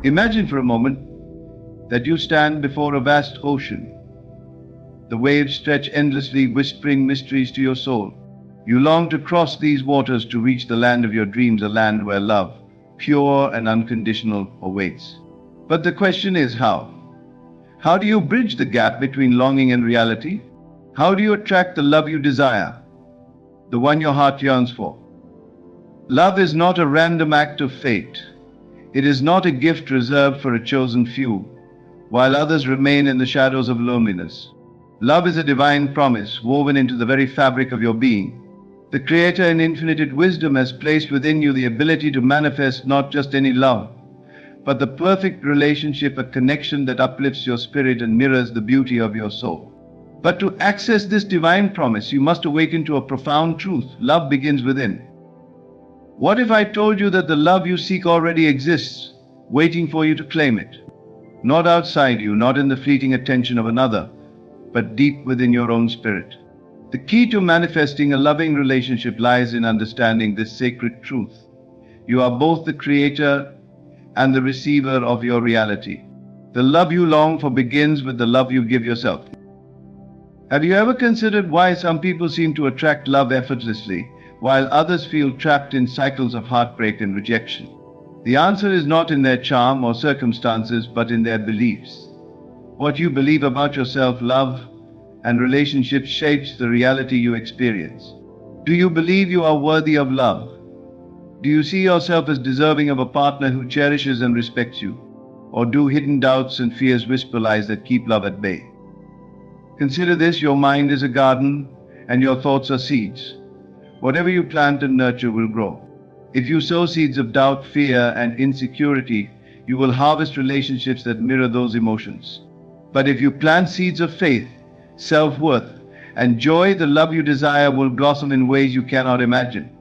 Imagine for a moment that you stand before a vast ocean. The waves stretch endlessly, whispering mysteries to your soul. You long to cross these waters to reach the land of your dreams, a land where love, pure and unconditional, awaits. But the question is how? How do you bridge the gap between longing and reality? How do you attract the love you desire, the one your heart yearns for? Love is not a random act of fate. It is not a gift reserved for a chosen few, while others remain in the shadows of loneliness. Love is a divine promise woven into the very fabric of your being. The Creator in infinite wisdom has placed within you the ability to manifest not just any love, but the perfect relationship, a connection that uplifts your spirit and mirrors the beauty of your soul. But to access this divine promise, you must awaken to a profound truth. Love begins within. What if I told you that the love you seek already exists, waiting for you to claim it? Not outside you, not in the fleeting attention of another, but deep within your own spirit. The key to manifesting a loving relationship lies in understanding this sacred truth. You are both the creator and the receiver of your reality. The love you long for begins with the love you give yourself. Have you ever considered why some people seem to attract love effortlessly, while others feel trapped in cycles of heartbreak and rejection? The answer is not in their charm or circumstances, but in their beliefs. What you believe about yourself, love, and relationships shapes the reality you experience. Do you believe you are worthy of love? Do you see yourself as deserving of a partner who cherishes and respects you? Or do hidden doubts and fears whisper lies that keep love at bay? Consider this: your mind is a garden, and your thoughts are seeds. Whatever you plant and nurture will grow. If you sow seeds of doubt, fear, and insecurity, you will harvest relationships that mirror those emotions. But if you plant seeds of faith, self-worth, and joy, the love you desire will blossom in ways you cannot imagine.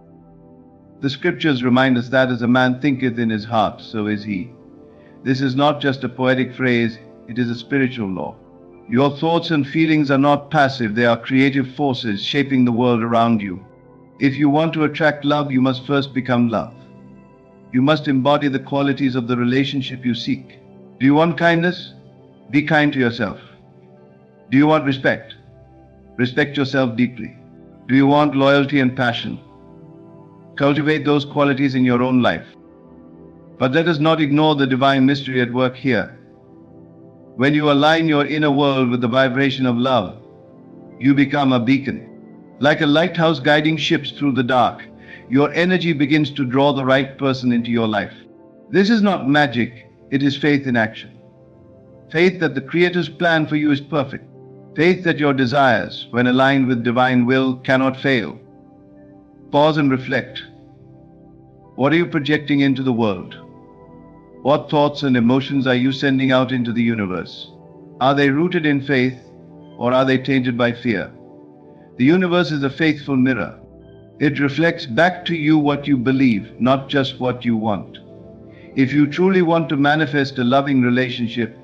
The scriptures remind us that as a man thinketh in his heart, so is he. This is not just a poetic phrase, it is a spiritual law. Your thoughts and feelings are not passive, they are creative forces shaping the world around you. If you want to attract love, you must first become love. You must embody the qualities of the relationship you seek. Do you want kindness? Be kind to yourself. Do you want respect? Respect yourself deeply. Do you want loyalty and passion? Cultivate those qualities in your own life. But let us not ignore the divine mystery at work here. When you align your inner world with the vibration of love, you become a beacon. Like a lighthouse guiding ships through the dark, your energy begins to draw the right person into your life. This is not magic, it is faith in action. Faith that the Creator's plan for you is perfect. Faith that your desires, when aligned with divine will, cannot fail. Pause and reflect. What are you projecting into the world? What thoughts and emotions are you sending out into the universe? Are they rooted in faith, or are they tainted by fear? The universe is a faithful mirror. It reflects back to you what you believe, not just what you want. If you truly want to manifest a loving relationship,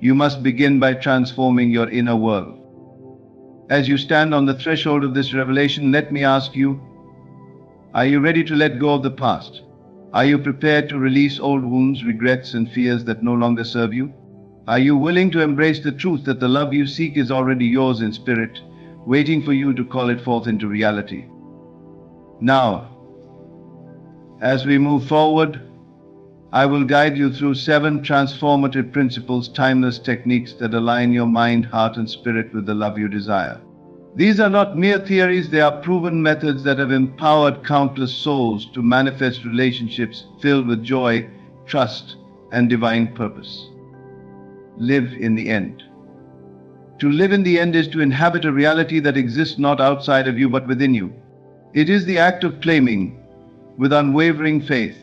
you must begin by transforming your inner world. As you stand on the threshold of this revelation, let me ask you, are you ready to let go of the past? Are you prepared to release old wounds, regrets, and fears that no longer serve you? Are you willing to embrace the truth that the love you seek is already yours in spirit, waiting for you to call it forth into reality? Now, as we move forward, I will guide you through 7 transformative principles, timeless techniques that align your mind, heart, and spirit with the love you desire. These are not mere theories, they are proven methods that have empowered countless souls to manifest relationships filled with joy, trust, and divine purpose. Live in the end. To live in the end is to inhabit a reality that exists not outside of you but within you. It is the act of claiming, with unwavering faith,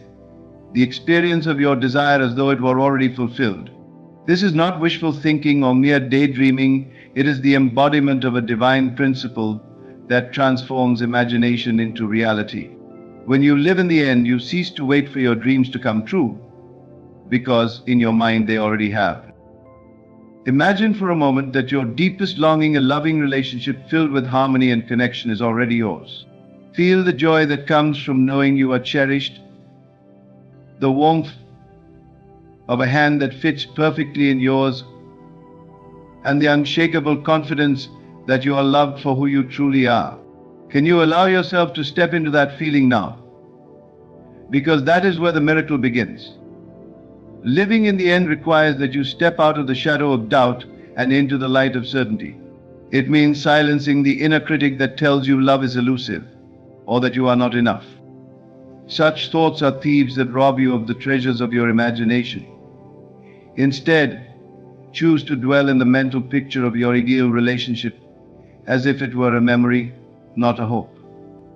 the experience of your desire as though it were already fulfilled. This is not wishful thinking or mere daydreaming, it is the embodiment of a divine principle that transforms imagination into reality. When you live in the end, you cease to wait for your dreams to come true, because in your mind they already have. Imagine for a moment that your deepest longing, a loving relationship filled with harmony and connection, is already yours. Feel the joy that comes from knowing you are cherished, the warmth of a hand that fits perfectly in yours, and the unshakable confidence that you are loved for who you truly are. Can you allow yourself to step into that feeling now? Because that is where the miracle begins. Living in the end requires that you step out of the shadow of doubt and into the light of certainty. It means silencing the inner critic that tells you love is elusive, or that you are not enough. Such thoughts are thieves that rob you of the treasures of your imagination. Instead, choose to dwell in the mental picture of your ideal relationship as if it were a memory, not a hope.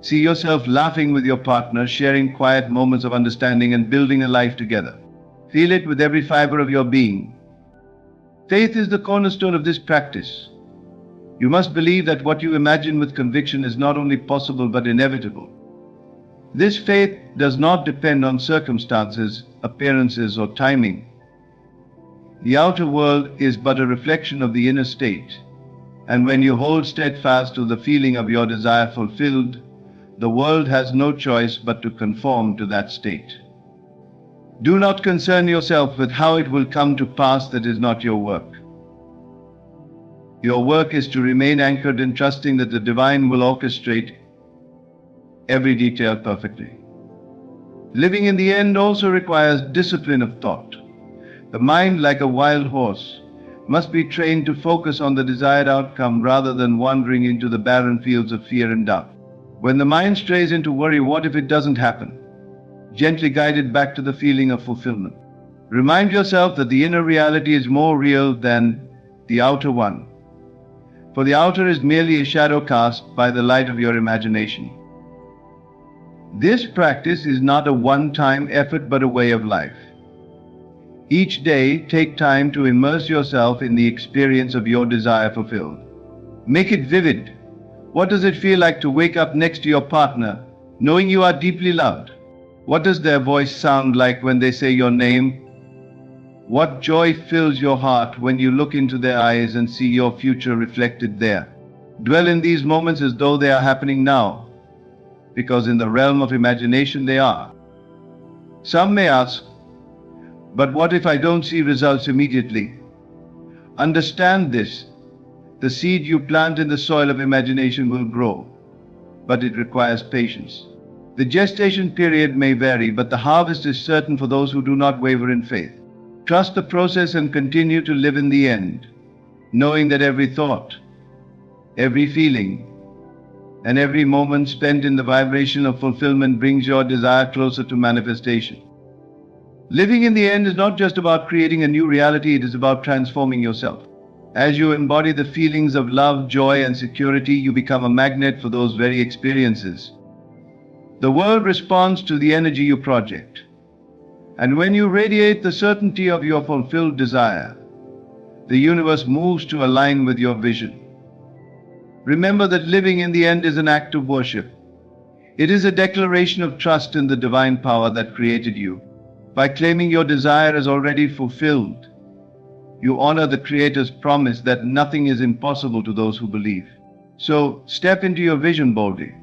See yourself laughing with your partner, sharing quiet moments of understanding and building a life together. Feel it with every fiber of your being. Faith is the cornerstone of this practice. You must believe that what you imagine with conviction is not only possible but inevitable. This faith does not depend on circumstances, appearances, or timing. The outer world is but a reflection of the inner state, and when you hold steadfast to the feeling of your desire fulfilled, the world has no choice but to conform to that state. Do not concern yourself with how it will come to pass. That is not your work. Your work is to remain anchored in trusting that the divine will orchestrate every detail perfectly. Living in the end also requires discipline of thought. The mind, like a wild horse, must be trained to focus on the desired outcome rather than wandering into the barren fields of fear and doubt. When the mind strays into worry, what if it doesn't happen? Gently guide it back to the feeling of fulfillment. Remind yourself that the inner reality is more real than the outer one, for the outer is merely a shadow cast by the light of your imagination. This practice is not a one-time effort but a way of life. Each day, take time to immerse yourself in the experience of your desire fulfilled. Make it vivid. What does it feel like to wake up next to your partner, knowing you are deeply loved? What does their voice sound like when they say your name? What joy fills your heart when you look into their eyes and see your future reflected there? Dwell in these moments as though they are happening now, because in the realm of imagination they are. Some may ask, but what if I don't see results immediately? Understand this. The seed you plant in the soil of imagination will grow, but it requires patience. The gestation period may vary, but the harvest is certain for those who do not waver in faith. Trust the process and continue to live in the end, knowing that every thought, every feeling, and every moment spent in the vibration of fulfillment brings your desire closer to manifestation. Living in the end is not just about creating a new reality, it is about transforming yourself. As you embody the feelings of love, joy, and security, you become a magnet for those very experiences. The world responds to the energy you project. And when you radiate the certainty of your fulfilled desire, the universe moves to align with your vision. Remember that living in the end is an act of worship. It is a declaration of trust in the divine power that created you. By claiming your desire as already fulfilled, you honor the Creator's promise that nothing is impossible to those who believe. So, step into your vision boldly.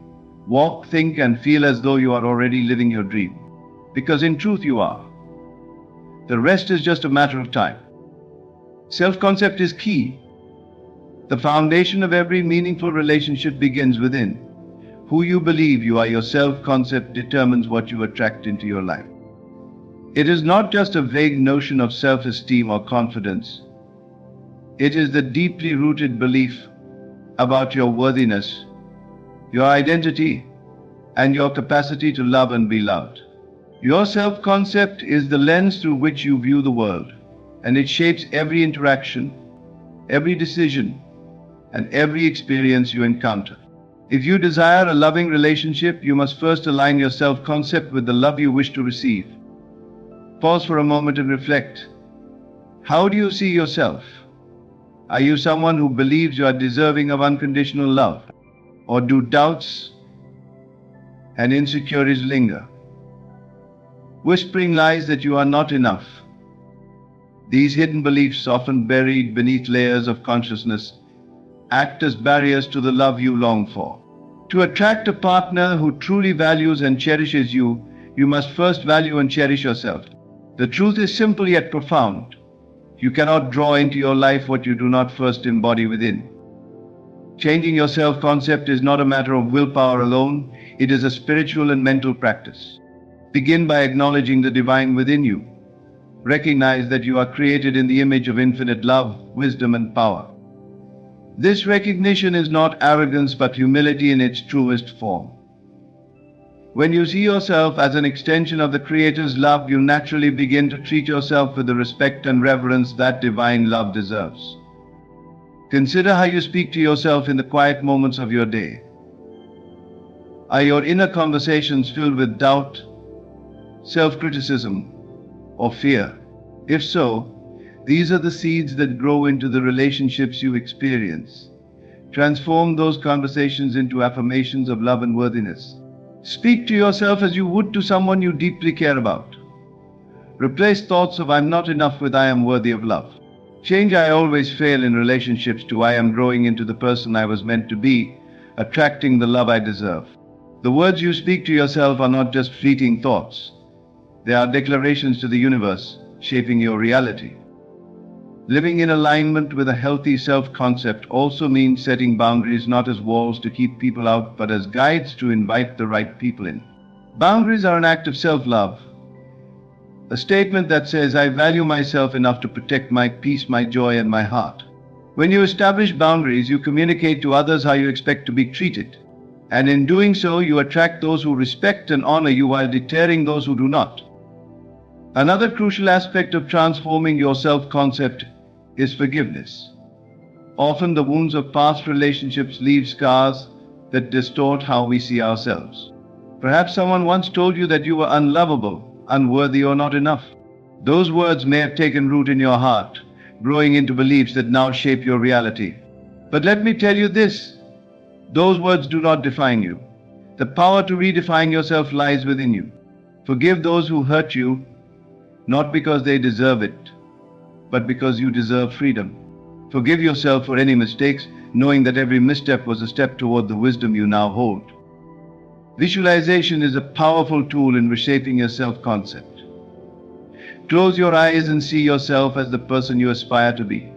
Walk, think, and feel as though you are already living your dream. Because in truth you are. The rest is just a matter of time. Self-concept is key. The foundation of every meaningful relationship begins within. Who you believe you are, your self-concept determines what you attract into your life. It is not just a vague notion of self-esteem or confidence. It is the deeply rooted belief about your worthiness, your identity, and your capacity to love and be loved. Your self-concept is the lens through which you view the world, and it shapes every interaction, every decision, and every experience you encounter. If you desire a loving relationship, you must first align your self-concept with the love you wish to receive. Pause for a moment and reflect. How do you see yourself? Are you someone who believes you are deserving of unconditional love? Or do doubts and insecurities linger, whispering lies that you are not enough? These hidden beliefs, often buried beneath layers of consciousness, act as barriers to the love you long for. To attract a partner who truly values and cherishes you, you must first value and cherish yourself. The truth is simple yet profound. You cannot draw into your life what you do not first embody within. Changing your self-concept is not a matter of willpower alone, it is a spiritual and mental practice. Begin by acknowledging the divine within you. Recognize that you are created in the image of infinite love, wisdom, and power. This recognition is not arrogance but humility in its truest form. When you see yourself as an extension of the Creator's love, you naturally begin to treat yourself with the respect and reverence that divine love deserves. Consider how you speak to yourself in the quiet moments of your day. Are your inner conversations filled with doubt, self-criticism, or fear? If so, these are the seeds that grow into the relationships you experience. Transform those conversations into affirmations of love and worthiness. Speak to yourself as you would to someone you deeply care about. Replace thoughts of "I'm not enough" with "I am worthy of love." Change "I always fail in relationships" to "I am growing into the person I was meant to be, attracting the love I deserve." The words you speak to yourself are not just fleeting thoughts. They are declarations to the universe, shaping your reality. Living in alignment with a healthy self-concept also means setting boundaries not as walls to keep people out, but as guides to invite the right people in. Boundaries are an act of self-love, a statement that says, "I value myself enough to protect my peace, my joy, and my heart." When you establish boundaries, you communicate to others how you expect to be treated. And in doing so, you attract those who respect and honor you while deterring those who do not. Another crucial aspect of transforming your self-concept is forgiveness. Often the wounds of past relationships leave scars that distort how we see ourselves. Perhaps someone once told you that you were unlovable, unworthy, or not enough. Those words may have taken root in your heart, growing into beliefs that now shape your reality. But let me tell you this, those words do not define you. The power to redefine yourself lies within you. Forgive those who hurt you, not because they deserve it, but because you deserve freedom. Forgive yourself for any mistakes, knowing that every misstep was a step toward the wisdom you now hold. Visualization is a powerful tool in reshaping your self-concept. Close your eyes and see yourself as the person you aspire to be.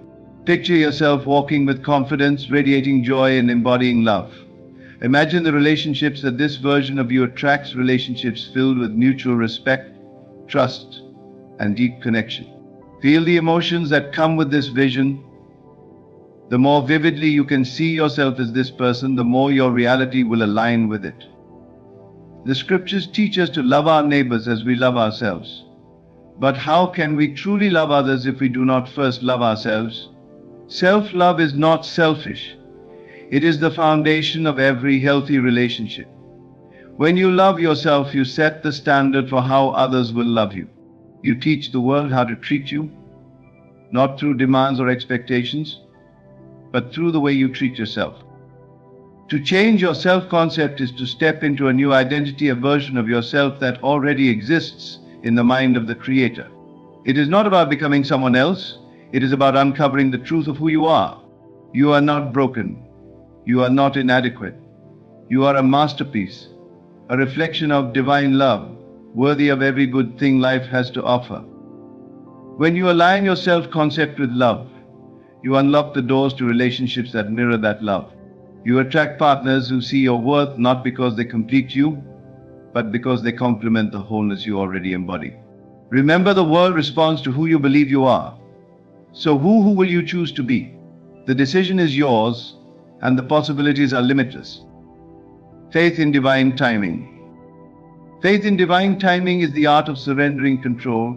Picture yourself walking with confidence, radiating joy, and embodying love. Imagine the relationships that this version of you attracts, relationships filled with mutual respect, trust, and deep connection. Feel the emotions that come with this vision. The more vividly you can see yourself as this person, the more your reality will align with it. The scriptures teach us to love our neighbors as we love ourselves. But how can we truly love others if we do not first love ourselves? Self-love is not selfish. It is the foundation of every healthy relationship. When you love yourself, you set the standard for how others will love you. You teach the world how to treat you, not through demands or expectations, but through the way you treat yourself. To change your self-concept is to step into a new identity, a version of yourself that already exists in the mind of the Creator. It is not about becoming someone else, it is about uncovering the truth of who you are. You are not broken. You are not inadequate. You are a masterpiece, a reflection of divine love, worthy of every good thing life has to offer. When you align your self-concept with love, you unlock the doors to relationships that mirror that love. You attract partners who see your worth not because they complete you, but because they complement the wholeness you already embody. Remember, the world responds to who you believe you are. So who will you choose to be? The decision is yours, and the possibilities are limitless. Faith in divine timing. Faith in divine timing is the art of surrendering control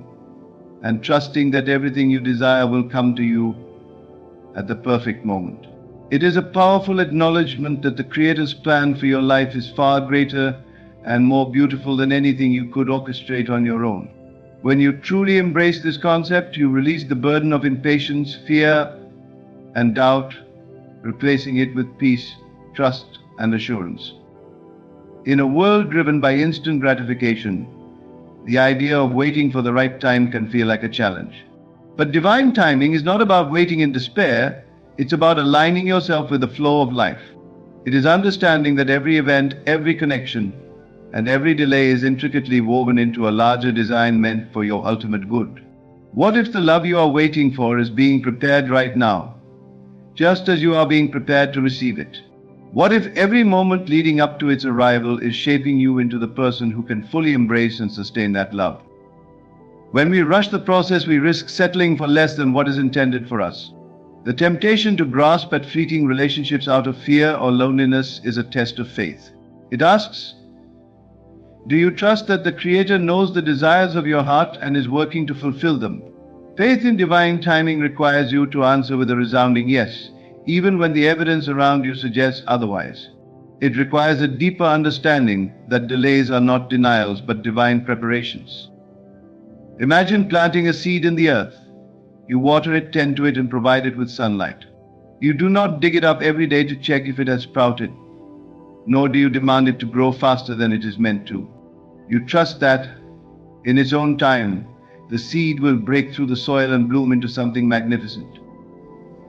and trusting that everything you desire will come to you at the perfect moment. It is a powerful acknowledgement that the Creator's plan for your life is far greater and more beautiful than anything you could orchestrate on your own. When you truly embrace this concept, you release the burden of impatience, fear, and doubt, replacing it with peace, trust, and assurance. In a world driven by instant gratification, the idea of waiting for the right time can feel like a challenge. But divine timing is not about waiting in despair, it's about aligning yourself with the flow of life. It is understanding that every event, every connection, and every delay is intricately woven into a larger design meant for your ultimate good. What if the love you are waiting for is being prepared right now, just as you are being prepared to receive it? What if every moment leading up to its arrival is shaping you into the person who can fully embrace and sustain that love? When we rush the process, we risk settling for less than what is intended for us. The temptation to grasp at fleeting relationships out of fear or loneliness is a test of faith. It asks, do you trust that the Creator knows the desires of your heart and is working to fulfill them? Faith in divine timing requires you to answer with a resounding yes, even when the evidence around you suggests otherwise. It requires a deeper understanding that delays are not denials but divine preparations. Imagine planting a seed in the earth. You water it, tend to it, and provide it with sunlight. You do not dig it up every day to check if it has sprouted, nor do you demand it to grow faster than it is meant to. You trust that, in its own time, the seed will break through the soil and bloom into something magnificent.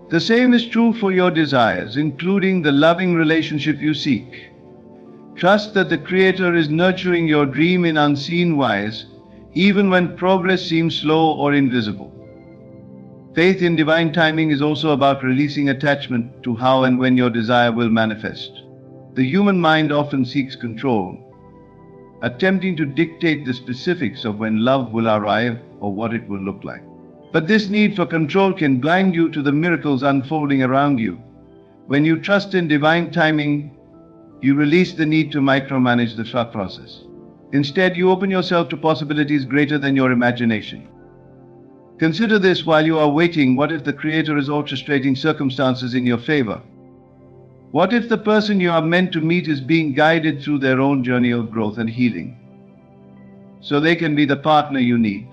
The same is true for your desires, including the loving relationship you seek. Trust that the Creator is nurturing your dream in unseen ways, even when progress seems slow or invisible. Faith in divine timing is also about releasing attachment to how and when your desire will manifest. The human mind often seeks control, attempting to dictate the specifics of when love will arrive or what it will look like. But this need for control can blind you to the miracles unfolding around you. When you trust in divine timing, you release the need to micromanage the thought process. Instead, you open yourself to possibilities greater than your imagination. Consider this: while you are waiting, what if the Creator is orchestrating circumstances in your favor? What if the person you are meant to meet is being guided through their own journey of growth and healing, so they can be the partner you need?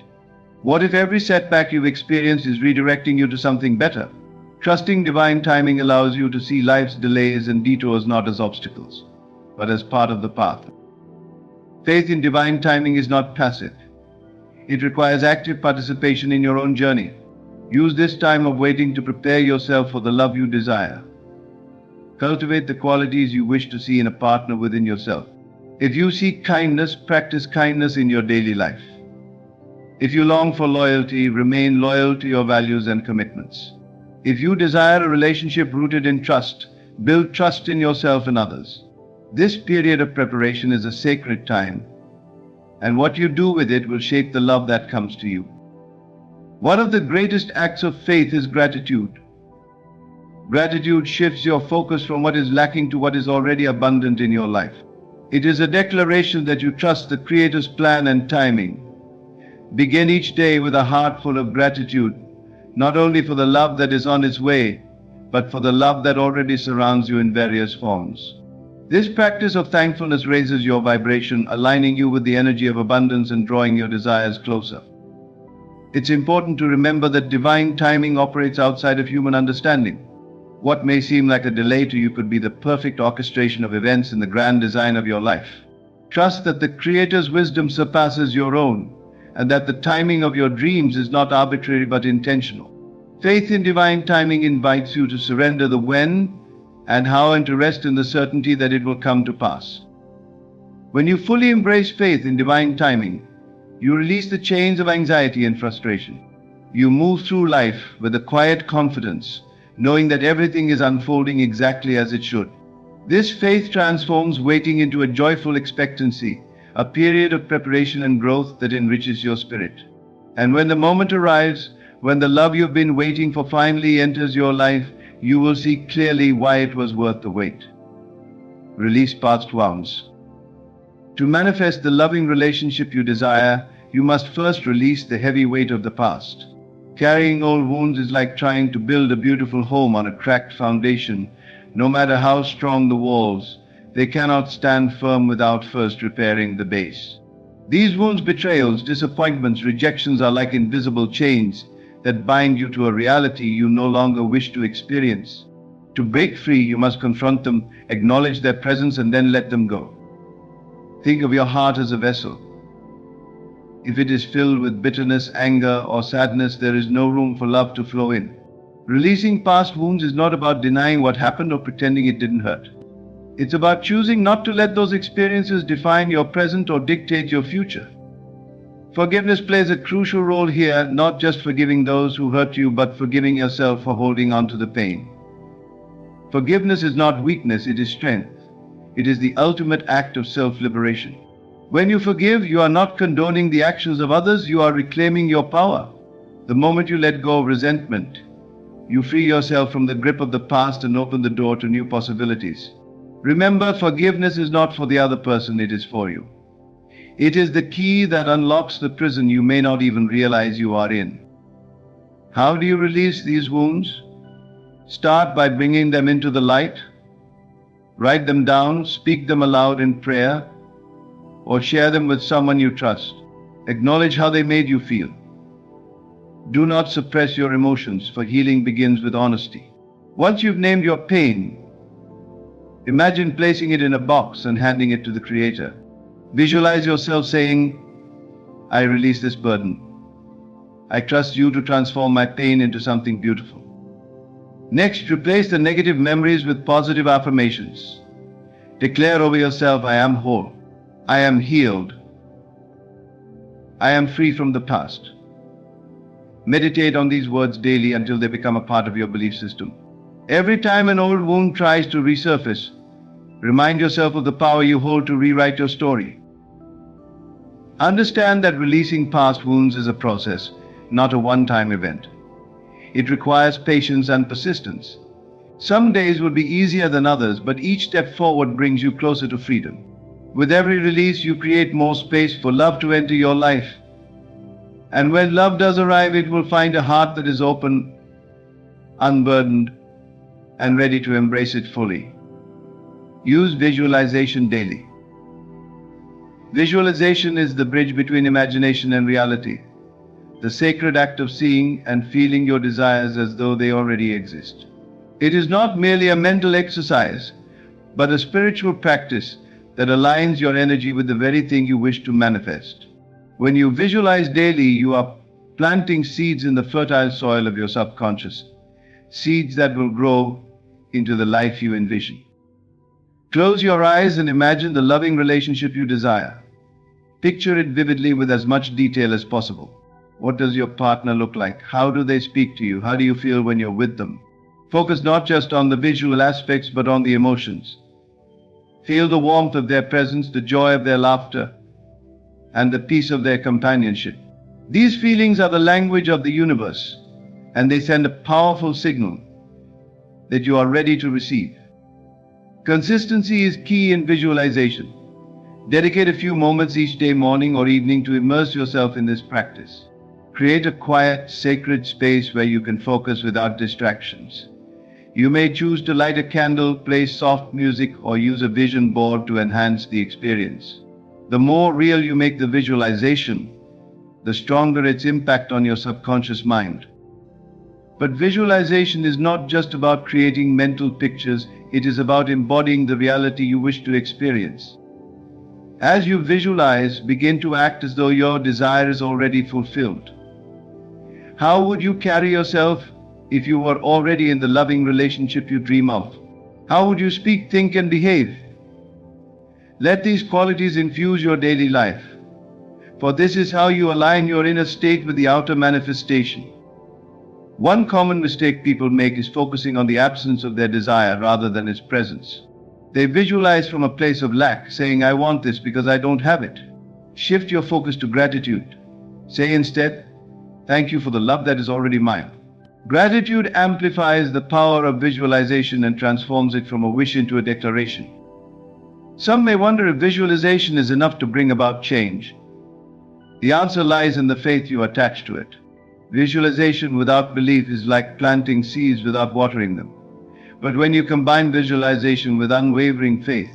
What if every setback you've experienced is redirecting you to something better? Trusting divine timing allows you to see life's delays and detours not as obstacles, but as part of the path. Faith in divine timing is not passive. It requires active participation in your own journey. Use this time of waiting to prepare yourself for the love you desire. Cultivate the qualities you wish to see in a partner within yourself. If you seek kindness, practice kindness in your daily life. If you long for loyalty, remain loyal to your values and commitments. If you desire a relationship rooted in trust, build trust in yourself and others. This period of preparation is a sacred time, and what you do with it will shape the love that comes to you. One of the greatest acts of faith is gratitude. Gratitude shifts your focus from what is lacking to what is already abundant in your life. It is a declaration that you trust the Creator's plan and timing. Begin each day with a heart full of gratitude, not only for the love that is on its way, but for the love that already surrounds you in various forms. This practice of thankfulness raises your vibration, aligning you with the energy of abundance and drawing your desires closer. It's important to remember that divine timing operates outside of human understanding. What may seem like a delay to you could be the perfect orchestration of events in the grand design of your life. Trust that the Creator's wisdom surpasses your own, and that the timing of your dreams is not arbitrary but intentional. Faith in divine timing invites you to surrender the when and how, and to rest in the certainty that it will come to pass. When you fully embrace faith in divine timing, you release the chains of anxiety and frustration. You move through life with a quiet confidence, knowing that everything is unfolding exactly as it should. This faith transforms waiting into a joyful expectancy, a period of preparation and growth that enriches your spirit. And when the moment arrives, when the love you've been waiting for finally enters your life, you will see clearly why it was worth the wait. Release past wounds. To manifest the loving relationship you desire, you must first release the heavy weight of the past. Carrying old wounds is like trying to build a beautiful home on a cracked foundation. No matter how strong the walls, they cannot stand firm without first repairing the base. These wounds, betrayals, disappointments, rejections are like invisible chains that bind you to a reality you no longer wish to experience. To break free, you must confront them, acknowledge their presence, and then let them go. Think of your heart as a vessel. If it is filled with bitterness, anger, or sadness, there is no room for love to flow in. Releasing past wounds is not about denying what happened or pretending it didn't hurt. It's about choosing not to let those experiences define your present or dictate your future. Forgiveness plays a crucial role here, not just forgiving those who hurt you, but forgiving yourself for holding on to the pain. Forgiveness is not weakness, it is strength. It is the ultimate act of self-liberation. When you forgive, you are not condoning the actions of others, you are reclaiming your power. The moment you let go of resentment, you free yourself from the grip of the past and open the door to new possibilities. Remember, forgiveness is not for the other person, it is for you. It is the key that unlocks the prison you may not even realize you are in. How do you release these wounds? Start by bringing them into the light. Write them down, speak them aloud in prayer, or share them with someone you trust. Acknowledge how they made you feel. Do not suppress your emotions, for healing begins with honesty. Once you've named your pain, imagine placing it in a box and handing it to the Creator. Visualize yourself saying, I release this burden. I trust you to transform my pain into something beautiful. Next, replace the negative memories with positive affirmations. Declare over yourself, I am whole. I am healed. I am free from the past. Meditate on these words daily until they become a part of your belief system. Every time an old wound tries to resurface, remind yourself of the power you hold to rewrite your story. Understand that releasing past wounds is a process, not a one-time event. It requires patience and persistence. Some days will be easier than others, but each step forward brings you closer to freedom. With every release, you create more space for love to enter your life. And when love does arrive, it will find a heart that is open, unburdened, and ready to embrace it fully. Use visualization daily. Visualization is the bridge between imagination and reality, the sacred act of seeing and feeling your desires as though they already exist. It is not merely a mental exercise, but a spiritual practice that aligns your energy with the very thing you wish to manifest. When you visualize daily, you are planting seeds in the fertile soil of your subconscious, seeds that will grow into the life you envision. Close your eyes and imagine the loving relationship you desire. Picture it vividly with as much detail as possible. What does your partner look like? How do they speak to you? How do you feel when you're with them? Focus not just on the visual aspects, but on the emotions. Feel the warmth of their presence, the joy of their laughter, and the peace of their companionship. These feelings are the language of the universe, and they send a powerful signal that you are ready to receive. Consistency is key in visualization. Dedicate a few moments each day, morning or evening, to immerse yourself in this practice. Create a quiet, sacred space where you can focus without distractions. You may choose to light a candle, play soft music, or use a vision board to enhance the experience. The more real you make the visualization, the stronger its impact on your subconscious mind. But visualization is not just about creating mental pictures, it is about embodying the reality you wish to experience. As you visualize, begin to act as though your desire is already fulfilled. How would you carry yourself if you were already in the loving relationship you dream of? How would you speak, think, and behave? Let these qualities infuse your daily life, for this is how you align your inner state with the outer manifestation. One common mistake people make is focusing on the absence of their desire rather than its presence. They visualize from a place of lack, saying, I want this because I don't have it. Shift your focus to gratitude. Say instead, thank you for the love that is already mine. Gratitude amplifies the power of visualization and transforms it from a wish into a declaration. Some may wonder if visualization is enough to bring about change. The answer lies in the faith you attach to it. Visualization without belief is like planting seeds without watering them. But when you combine visualization with unwavering faith,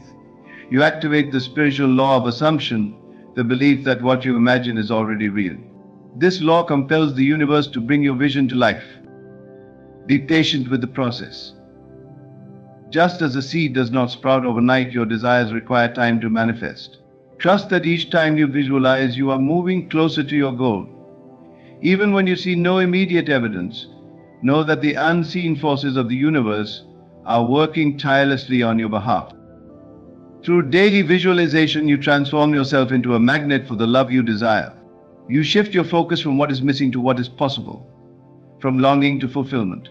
you activate the spiritual law of assumption, the belief that what you imagine is already real. This law compels the universe to bring your vision to life. Be patient with the process. Just as a seed does not sprout overnight, your desires require time to manifest. Trust that each time you visualize, you are moving closer to your goal. Even when you see no immediate evidence, know that the unseen forces of the universe are working tirelessly on your behalf. Through daily visualization, you transform yourself into a magnet for the love you desire. You shift your focus from what is missing to what is possible, from longing to fulfillment.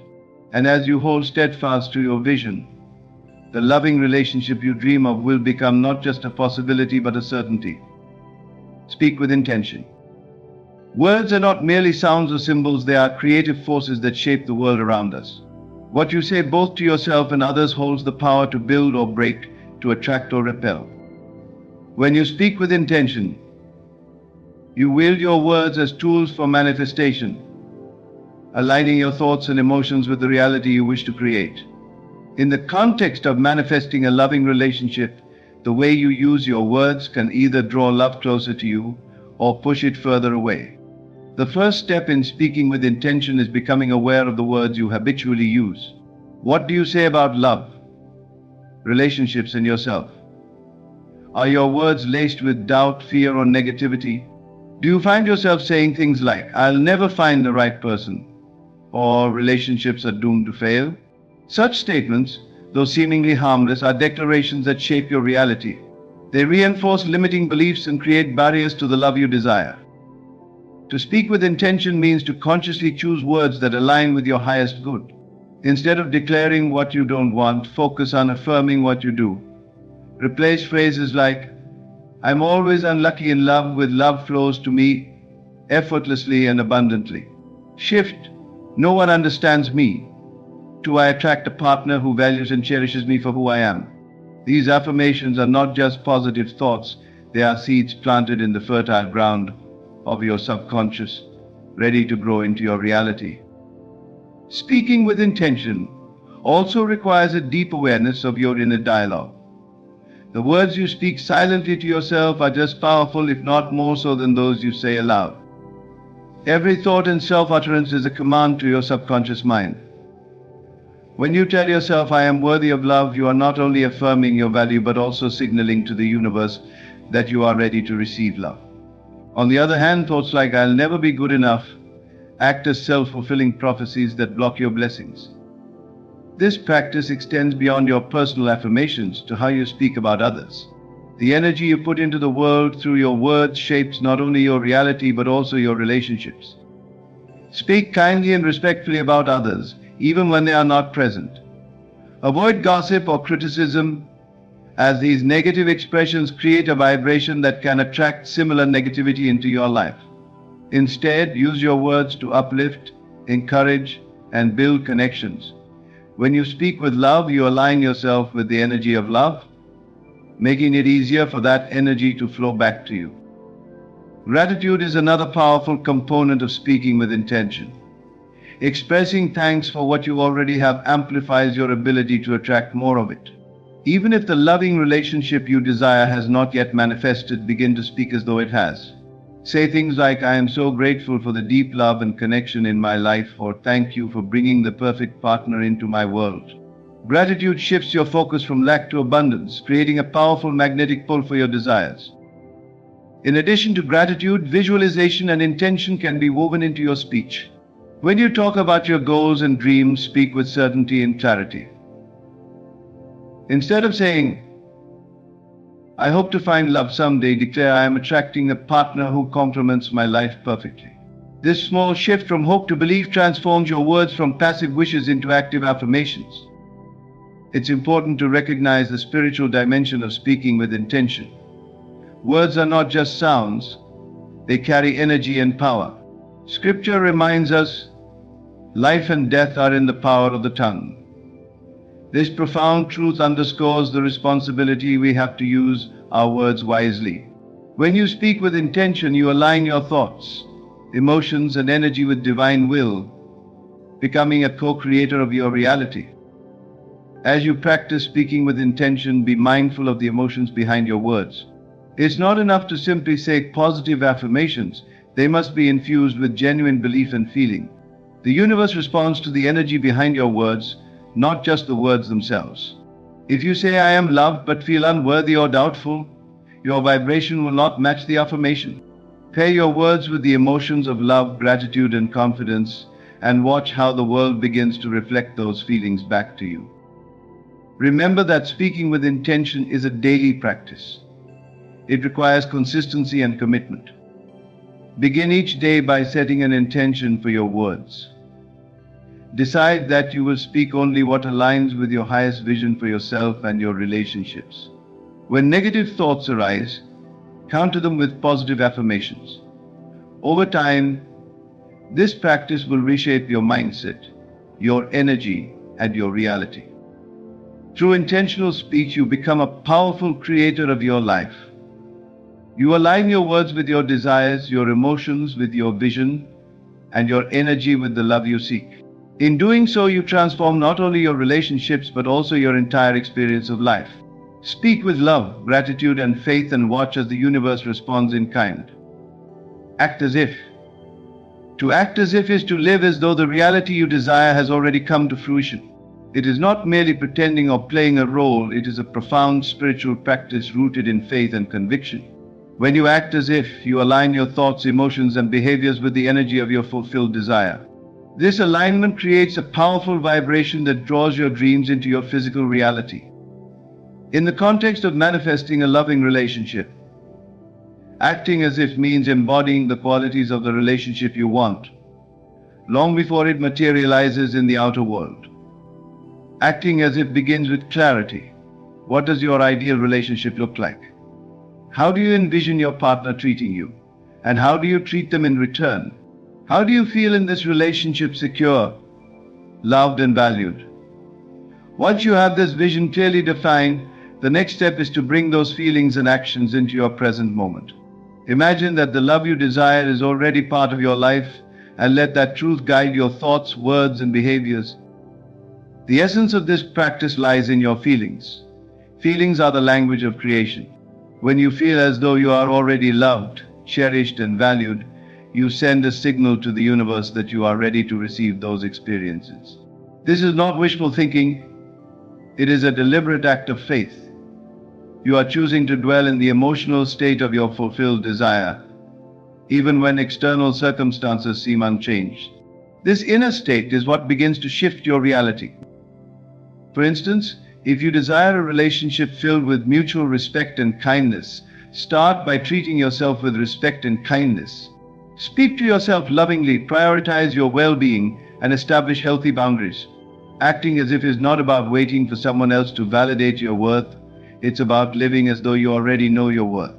And as you hold steadfast to your vision, the loving relationship you dream of will become not just a possibility but a certainty. Speak with intention. Words are not merely sounds or symbols, they are creative forces that shape the world around us. What you say both to yourself and others holds the power to build or break, to attract or repel. When you speak with intention, you wield your words as tools for manifestation, aligning your thoughts and emotions with the reality you wish to create. In the context of manifesting a loving relationship, the way you use your words can either draw love closer to you or push it further away. The first step in speaking with intention is becoming aware of the words you habitually use. What do you say about love, relationships, and yourself? Are your words laced with doubt, fear, or negativity? Do you find yourself saying things like, "I'll never find the right person," or "relationships are doomed to fail"? Such statements, though seemingly harmless, are declarations that shape your reality. They reinforce limiting beliefs and create barriers to the love you desire. To speak with intention means to consciously choose words that align with your highest good. Instead of declaring what you don't want, focus on affirming what you do. Replace phrases like, "I'm always unlucky in love" with "love flows to me effortlessly and abundantly." Shift, "No one understands me," to "I attract a partner who values and cherishes me for who I am." These affirmations are not just positive thoughts, they are seeds planted in the fertile ground of your subconscious, ready to grow into your reality. Speaking with intention also requires a deep awareness of your inner dialogue. The words you speak silently to yourself are just powerful, if not more so, than those you say aloud. Every thought and self-utterance is a command to your subconscious mind. When you tell yourself, "I am worthy of love," you are not only affirming your value but also signaling to the universe that you are ready to receive love. On the other hand, thoughts like "I'll never be good enough" act as self-fulfilling prophecies that block your blessings. This practice extends beyond your personal affirmations to how you speak about others. The energy you put into the world through your words shapes not only your reality but also your relationships. Speak kindly and respectfully about others, even when they are not present. Avoid gossip or criticism, as these negative expressions create a vibration that can attract similar negativity into your life. Instead, use your words to uplift, encourage, and build connections. When you speak with love, you align yourself with the energy of love, making it easier for that energy to flow back to you. Gratitude is another powerful component of speaking with intention. Expressing thanks for what you already have amplifies your ability to attract more of it. Even if the loving relationship you desire has not yet manifested, begin to speak as though it has. Say things like, "I am so grateful for the deep love and connection in my life," or "Thank you for bringing the perfect partner into my world." Gratitude shifts your focus from lack to abundance, creating a powerful magnetic pull for your desires. In addition to gratitude, visualization and intention can be woven into your speech. When you talk about your goals and dreams, speak with certainty and clarity. Instead of saying, "I hope to find love someday," declare, "I am attracting a partner who complements my life perfectly." This small shift from hope to belief transforms your words from passive wishes into active affirmations. It's important to recognize the spiritual dimension of speaking with intention. Words are not just sounds, they carry energy and power. Scripture reminds us, life and death are in the power of the tongue. This profound truth underscores the responsibility we have to use our words wisely. When you speak with intention, you align your thoughts, emotions, and energy with divine will, becoming a co-creator of your reality. As you practice speaking with intention, be mindful of the emotions behind your words. It's not enough to simply say positive affirmations, they must be infused with genuine belief and feeling. The universe responds to the energy behind your words, not just the words themselves. If you say, "I am loved," but feel unworthy or doubtful, your vibration will not match the affirmation. Pair your words with the emotions of love, gratitude, and confidence, and watch how the world begins to reflect those feelings back to you. Remember that speaking with intention is a daily practice. It requires consistency and commitment. Begin each day by setting an intention for your words. Decide that you will speak only what aligns with your highest vision for yourself and your relationships. When negative thoughts arise, counter them with positive affirmations. Over time, this practice will reshape your mindset, your energy, and your reality. Through intentional speech, you become a powerful creator of your life. You align your words with your desires, your emotions with your vision, and your energy with the love you seek. In doing so, you transform not only your relationships but also your entire experience of life. Speak with love, gratitude, and faith, and watch as the universe responds in kind. Act as if. To act as if is to live as though the reality you desire has already come to fruition. It is not merely pretending or playing a role, it is a profound spiritual practice rooted in faith and conviction. When you act as if, you align your thoughts, emotions, and behaviors with the energy of your fulfilled desire. This alignment creates a powerful vibration that draws your dreams into your physical reality. In the context of manifesting a loving relationship, acting as if means embodying the qualities of the relationship you want, long before it materializes in the outer world. Acting as if begins with clarity. What does your ideal relationship look like? How do you envision your partner treating you? And how do you treat them in return? How do you feel in this relationship secure, loved, and valued? Once you have this vision clearly defined, the next step is to bring those feelings and actions into your present moment. Imagine that the love you desire is already part of your life, and let that truth guide your thoughts, words, and behaviors. The essence of this practice lies in your feelings. Feelings are the language of creation. When you feel as though you are already loved, cherished, and valued, you send a signal to the universe that you are ready to receive those experiences. This is not wishful thinking. It is a deliberate act of faith. You are choosing to dwell in the emotional state of your fulfilled desire, even when external circumstances seem unchanged. This inner state is what begins to shift your reality. For instance, if you desire a relationship filled with mutual respect and kindness, start by treating yourself with respect and kindness. Speak to yourself lovingly, prioritize your well-being, and establish healthy boundaries. Acting as if is not about waiting for someone else to validate your worth. It's about living as though you already know your worth.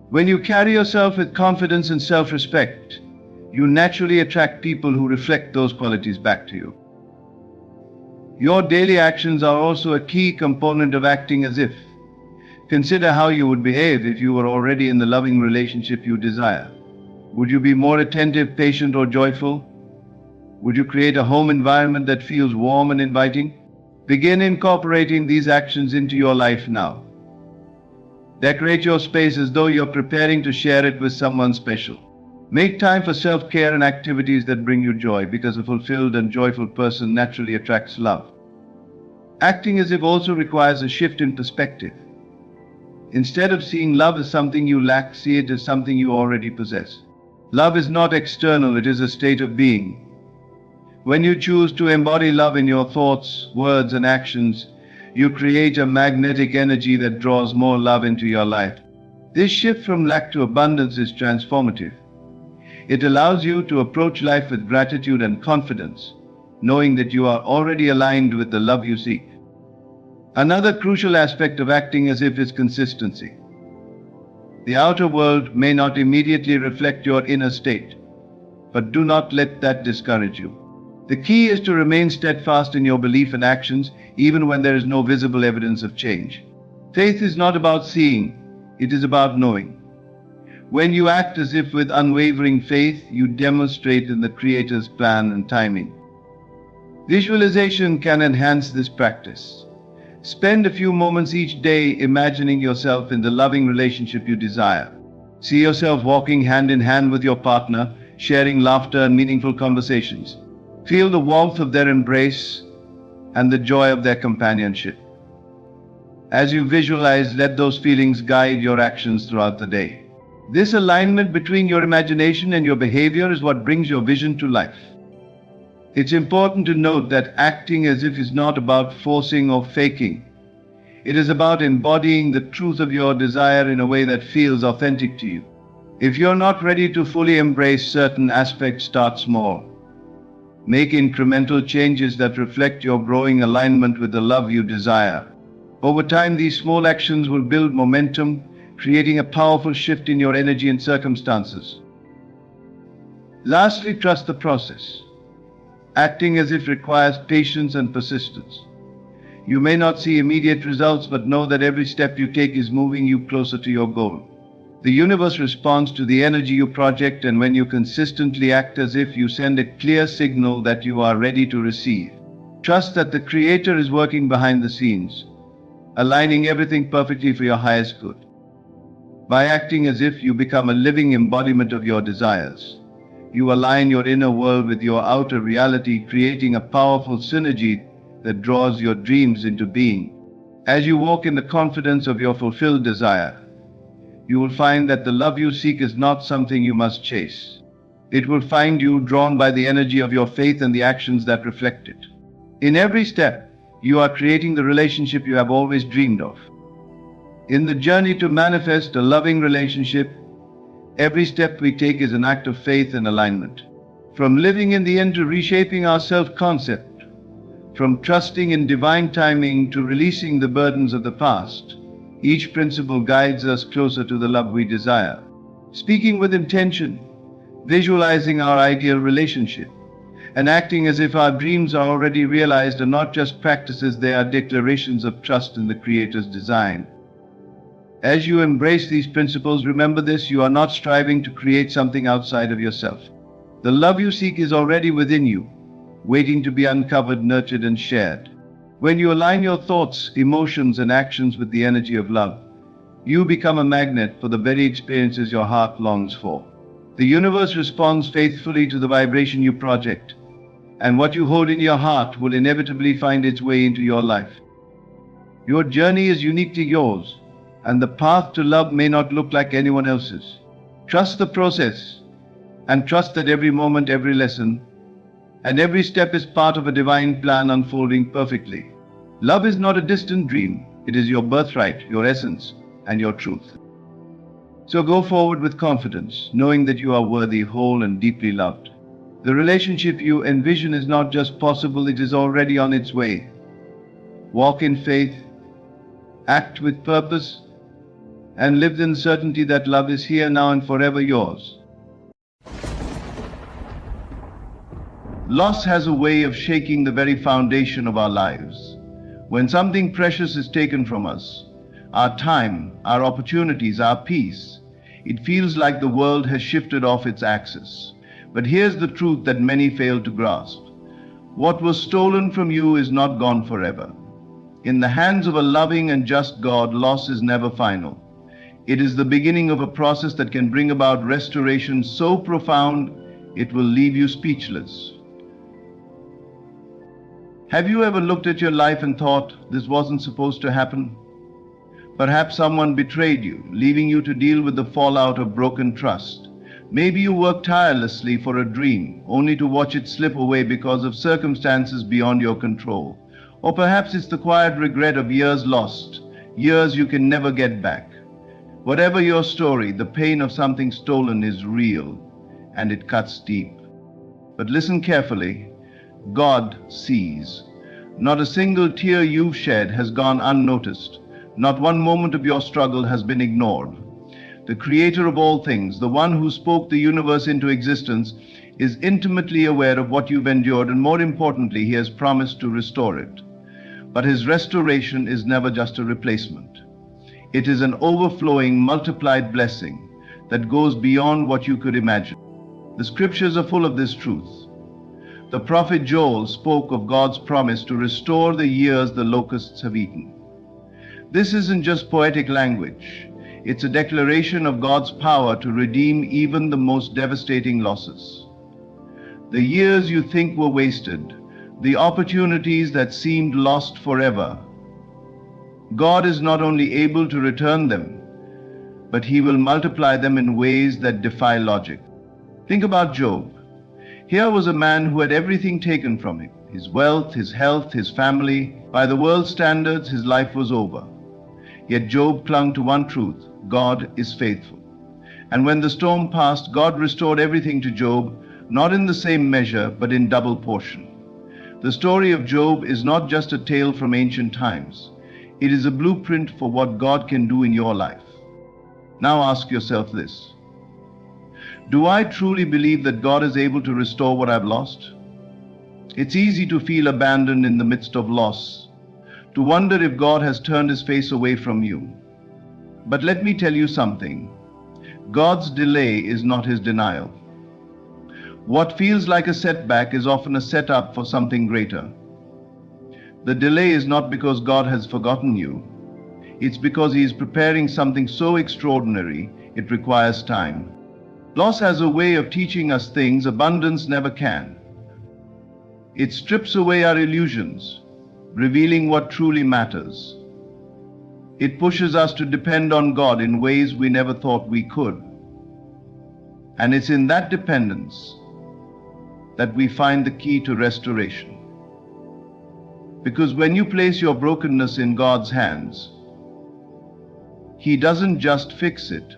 When you carry yourself with confidence and self-respect, you naturally attract people who reflect those qualities back to you. Your daily actions are also a key component of acting as if. Consider how you would behave if you were already in the loving relationship you desire. Would you be more attentive, patient, or joyful? Would you create a home environment that feels warm and inviting? Begin incorporating these actions into your life now. Decorate your space as though you're preparing to share it with someone special. Make time for self-care and activities that bring you joy, because a fulfilled and joyful person naturally attracts love. Acting as if also requires a shift in perspective. Instead of seeing love as something you lack, see it as something you already possess. Love is not external, it is a state of being. When you choose to embody love in your thoughts, words, and actions, you create a magnetic energy that draws more love into your life. This shift from lack to abundance is transformative. It allows you to approach life with gratitude and confidence, knowing that you are already aligned with the love you seek. Another crucial aspect of acting as if is consistency. The outer world may not immediately reflect your inner state, but do not let that discourage you. The key is to remain steadfast in your belief and actions, even when there is no visible evidence of change. Faith is not about seeing, it is about knowing. When you act as if with unwavering faith, you demonstrate in the Creator's plan and timing. Visualization can enhance this practice. Spend a few moments each day imagining yourself in the loving relationship you desire. See yourself walking hand in hand with your partner, sharing laughter and meaningful conversations. Feel the warmth of their embrace and the joy of their companionship. As you visualize, let those feelings guide your actions throughout the day. This alignment between your imagination and your behavior is what brings your vision to life. It's important to note that acting as if is not about forcing or faking. It is about embodying the truth of your desire in a way that feels authentic to you. If you're not ready to fully embrace certain aspects, start small. Make incremental changes that reflect your growing alignment with the love you desire. Over time, these small actions will build momentum, creating a powerful shift in your energy and circumstances. Lastly, trust the process. Acting as if requires patience and persistence. You may not see immediate results, but know that every step you take is moving you closer to your goal. The universe responds to the energy you project, and when you consistently act as if, you send a clear signal that you are ready to receive. Trust that the Creator is working behind the scenes, aligning everything perfectly for your highest good. By acting as if, you become a living embodiment of your desires. You align your inner world with your outer reality, creating a powerful synergy that draws your dreams into being. As you walk in the confidence of your fulfilled desire, you will find that the love you seek is not something you must chase. It will find you, drawn by the energy of your faith and the actions that reflect it. In every step, you are creating the relationship you have always dreamed of. In the journey to manifest a loving relationship, every step we take is an act of faith and alignment. From living in the end to reshaping our self-concept, from trusting in divine timing to releasing the burdens of the past, each principle guides us closer to the love we desire. Speaking with intention, visualizing our ideal relationship, and acting as if our dreams are already realized are not just practices, they are declarations of trust in the Creator's design. As you embrace these principles, remember this: you are not striving to create something outside of yourself. The love you seek is already within you, waiting to be uncovered, nurtured, and shared. When you align your thoughts, emotions, and actions with the energy of love, you become a magnet for the very experiences your heart longs for. The universe responds faithfully to the vibration you project, and what you hold in your heart will inevitably find its way into your life. Your journey is unique to yours, and the path to love may not look like anyone else's. Trust the process, and trust that every moment, every lesson, and every step is part of a divine plan unfolding perfectly. Love is not a distant dream. It is your birthright, your essence, and your truth. So go forward with confidence, knowing that you are worthy, whole, and deeply loved. The relationship you envision is not just possible, it is already on its way. Walk in faith, act with purpose, and live in certainty that love is here now and forever yours. Loss has a way of shaking the very foundation of our lives. When something precious is taken from us, our time, our opportunities, our peace, it feels like the world has shifted off its axis. But here's the truth that many fail to grasp. What was stolen from you is not gone forever. In the hands of a loving and just God, loss is never final. It is the beginning of a process that can bring about restoration so profound it will leave you speechless. Have you ever looked at your life and thought, this wasn't supposed to happen? Perhaps someone betrayed you, leaving you to deal with the fallout of broken trust. Maybe you worked tirelessly for a dream, only to watch it slip away because of circumstances beyond your control. Or perhaps it's the quiet regret of years lost, years you can never get back. Whatever your story, the pain of something stolen is real, and it cuts deep. But listen carefully. God sees. Not a single tear you've shed has gone unnoticed. Not one moment of your struggle has been ignored. The Creator of all things, the one who spoke the universe into existence, is intimately aware of what you've endured, and more importantly, He has promised to restore it. But His restoration is never just a replacement. It is an overflowing, multiplied blessing that goes beyond what you could imagine. The scriptures are full of this truth. The prophet Joel spoke of God's promise to restore the years the locusts have eaten. This isn't just poetic language. It's a declaration of God's power to redeem even the most devastating losses. The years you think were wasted, the opportunities that seemed lost forever, God is not only able to return them, but He will multiply them in ways that defy logic. Think about Job. Here was a man who had everything taken from him: his wealth, his health, his family. By the world's standards, his life was over. Yet Job clung to one truth: God is faithful. And when the storm passed, God restored everything to Job, not in the same measure, but in double portion. The story of Job is not just a tale from ancient times. It is a blueprint for what God can do in your life. Now ask yourself this: do I truly believe that God is able to restore what I've lost? It's easy to feel abandoned in the midst of loss, to wonder if God has turned his face away from you. But let me tell you something: God's delay is not his denial. What feels like a setback is often a setup for something greater. The delay is not because God has forgotten you. It's because he is preparing something so extraordinary, it requires time. Loss has a way of teaching us things abundance never can. It strips away our illusions, revealing what truly matters. It pushes us to depend on God in ways we never thought we could. And it's in that dependence that we find the key to restoration. Because when you place your brokenness in God's hands, he doesn't just fix it,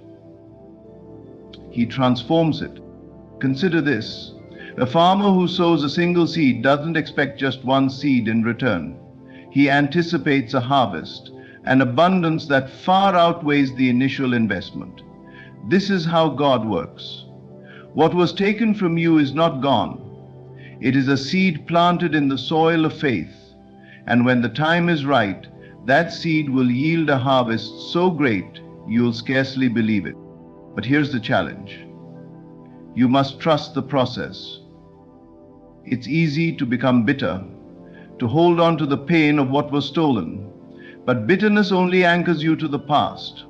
he transforms it. Consider this: a farmer who sows a single seed doesn't expect just one seed in return. He anticipates a harvest, an abundance that far outweighs the initial investment. This is how God works. What was taken from you is not gone. It is a seed planted in the soil of faith, and when the time is right, that seed will yield a harvest so great you'll scarcely believe it. But here's the challenge: you must trust the process. It's easy to become bitter, to hold on to the pain of what was stolen, but bitterness only anchors you to the past.